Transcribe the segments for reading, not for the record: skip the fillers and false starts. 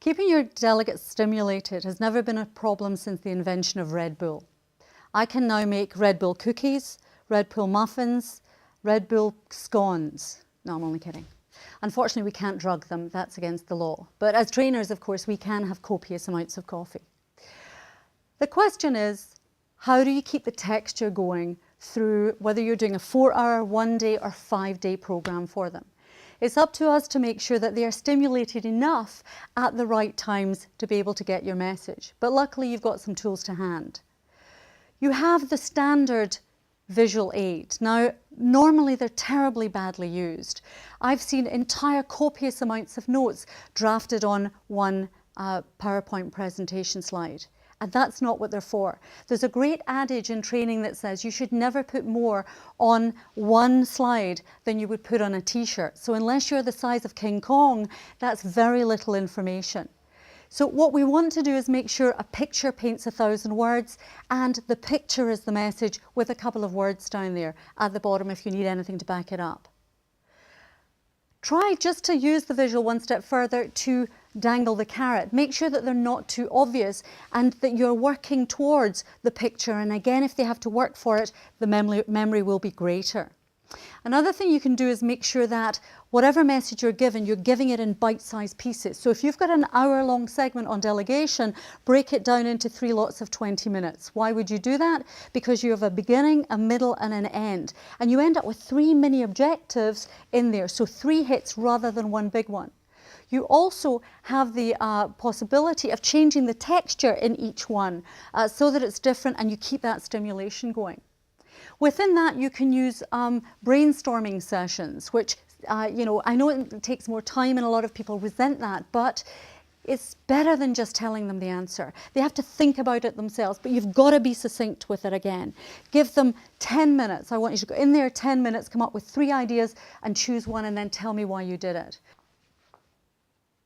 Keeping your delegates stimulated has never been a problem since the invention of Red Bull. I can now make Red Bull cookies, Red Bull muffins, Red Bull scones. No, I'm only kidding. Unfortunately, we can't drug them. That's against the law. But as trainers, of course, we can have copious amounts of coffee. The question is, how do you keep the texture going through whether you're doing a 4-hour, 1-day or 5-day program for them? It's up to us to make sure that they are stimulated enough at the right times to be able to get your message. But luckily, you've got some tools to hand. You have the standard visual aid. Now, normally they're terribly badly used. I've seen entire copious amounts of notes drafted on one PowerPoint presentation slide. And that's not what they're for. There's a great adage in training that says you should never put more on one slide than you would put on a t-shirt. So unless you're the size of King Kong, that's very little information. So what we want to do is make sure a picture paints 1,000 words, and the picture is the message with a couple of words down there at the bottom if you need anything to back it up. Try just to use the visual one step further to dangle the carrot. Make sure that they're not too obvious and that you're working towards the picture. And again, if they have to work for it, the memory will be greater. Another thing you can do is make sure that whatever message you're giving it in bite-sized pieces. So if you've got an hour-long segment on delegation, break it down into 3 lots of 20 minutes. Why would you do that? Because you have a beginning, a middle and an end. And you end up with 3 mini objectives in there. So 3 hits rather than 1 big one. You also have the possibility of changing the texture in each one so that it's different and you keep that stimulation going. Within that, you can use brainstorming sessions, which, I know it takes more time and a lot of people resent that, but it's better than just telling them the answer. They have to think about it themselves, but you've got to be succinct with it again. Give them 10 minutes. I want you to go in there 10 minutes, come up with 3 ideas and choose one and then tell me why you did it.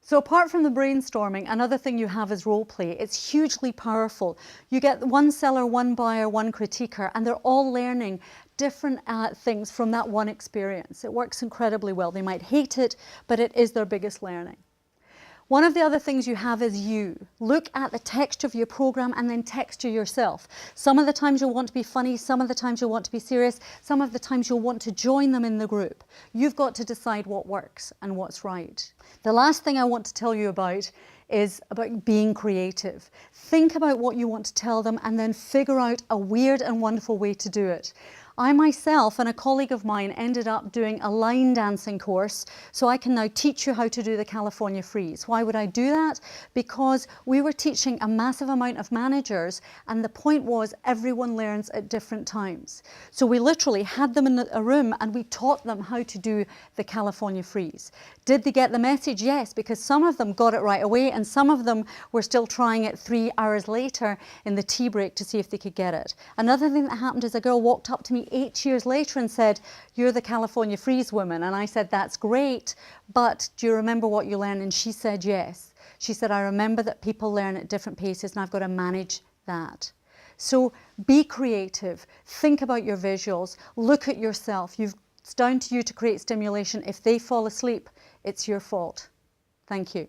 So apart from the brainstorming, another thing you have is role play. It's hugely powerful. You get one seller, one buyer, one critiquer, and they're all learning different things from that one experience. It works incredibly well. They might hate it, but it is their biggest learning. One of the other things you have is you. Look at the texture of your program and then texture yourself. Some of the times you'll want to be funny, some of the times you'll want to be serious, some of the times you'll want to join them in the group. You've got to decide what works and what's right. The last thing I want to tell you about is about being creative. Think about what you want to tell them and then figure out a weird and wonderful way to do it. I myself and a colleague of mine ended up doing a line dancing course, so I can now teach you how to do the California Freeze. Why would I do that? Because we were teaching a massive amount of managers, and the point was everyone learns at different times. So we literally had them in a room and we taught them how to do the California Freeze. Did they get the message? Yes, because some of them got it right away and some of them were still trying it 3 hours later in the tea break to see if they could get it. Another thing that happened is a girl walked up to me 8 years later and said, "You're the California Freeze woman." And I said, "That's great, but do you remember what you learned?" And she said, yes. She said, "I remember that people learn at different paces and I've got to manage that." So be creative, think about your visuals, look at yourself. It's down to you to create stimulation. If they fall asleep, it's your fault. Thank you.